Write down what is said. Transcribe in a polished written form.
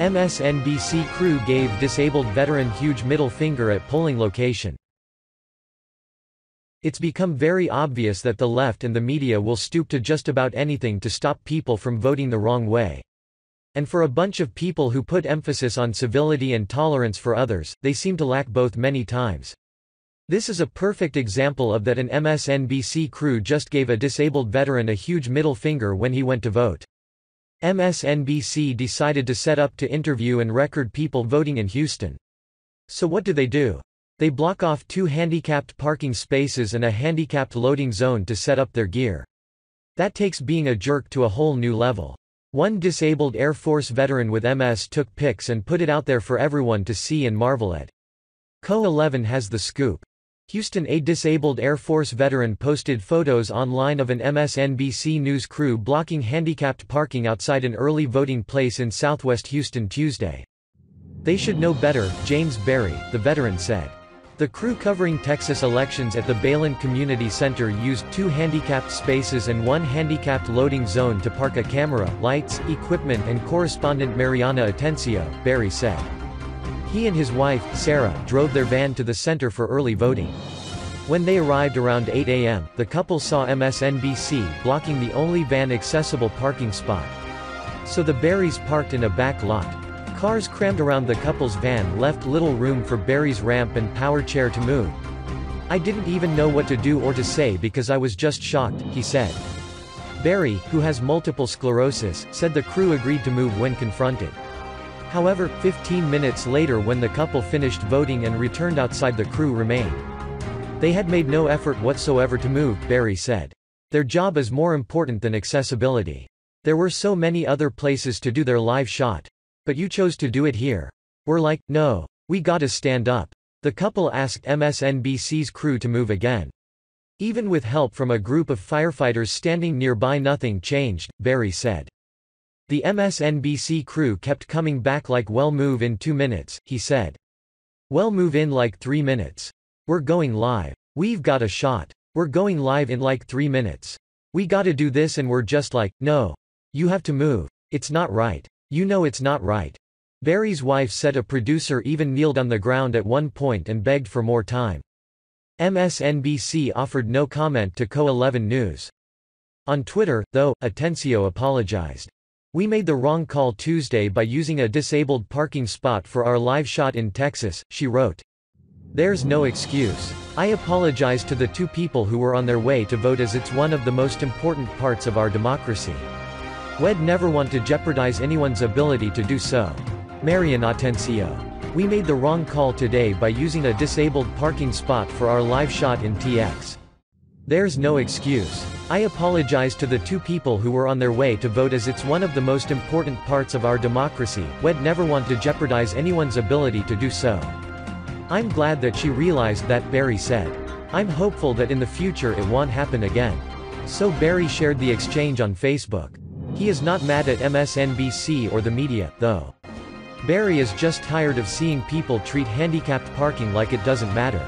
MSNBC crew gave disabled veteran huge middle finger at polling location. It's become very obvious that the left and the media will stoop to just about anything to stop people from voting the wrong way. And for a bunch of people who put emphasis on civility and tolerance for others, they seem to lack both many times. This is a perfect example of that. An MSNBC crew just gave a disabled veteran a huge middle finger when he went to vote. MSNBC decided to set up to interview and record people voting in Houston. So what do? They block off 2 handicapped parking spaces and a handicapped loading zone to set up their gear. That takes being a jerk to a whole new level. One disabled Air Force veteran with MS took pics and put it out there for everyone to see and marvel at. KHOU has the scoop. Houston: a disabled Air Force veteran posted photos online of an MSNBC News crew blocking handicapped parking outside an early voting place in southwest Houston Tuesday. "They should know better," James Berry, the veteran said. The crew covering Texas elections at the Bayland Community Center used 2 handicapped spaces and 1 handicapped loading zone to park a camera, lights, equipment, and correspondent Mariana Atencio, Berry said. He and his wife, Sarah, drove their van to the center for early voting. When they arrived around 8 a.m., the couple saw MSNBC blocking the only van-accessible parking spot. So the Berrys parked in a back lot. Cars crammed around the couple's van left little room for Berry's ramp and power chair to move. "I didn't even know what to do or to say because I was just shocked," he said. Berry, who has multiple sclerosis, said the crew agreed to move when confronted. However, 15 minutes later, when the couple finished voting and returned outside, the crew remained. "They had made no effort whatsoever to move," Berry said. "Their job is more important than accessibility. There were so many other places to do their live shot. But you chose to do it here. We're like, no. We gotta stand up." The couple asked MSNBC's crew to move again. "Even with help from a group of firefighters standing nearby, nothing changed," Berry said. The MSNBC crew kept coming back like, "Well, move in 2 minutes," he said. "Well, move in like 3 minutes. We're going live. We've got a shot. We're going live in like 3 minutes. We gotta do this," and we're just like, "No. You have to move. It's not right. You know it's not right." Berry's wife said a producer even kneeled on the ground at one point and begged for more time. MSNBC offered no comment to KHOU News. On Twitter, though, Atencio apologized. "We made the wrong call Tuesday by using a disabled parking spot for our live shot in Texas," she wrote. "There's no excuse. I apologize to the 2 people who were on their way to vote, as it's one of the most important parts of our democracy. We'd never want to jeopardize anyone's ability to do so. Mariana Atencio. We made the wrong call today by using a disabled parking spot for our live shot in TX. There's no excuse. I apologize to the 2 people who were on their way to vote, as it's one of the most important parts of our democracy. We'd never want to jeopardize anyone's ability to do so." "I'm glad that she realized that," Berry said. "I'm hopeful that in the future it won't happen again." So Berry shared the exchange on Facebook. He is not mad at MSNBC or the media, though. Berry is just tired of seeing people treat handicapped parking like it doesn't matter.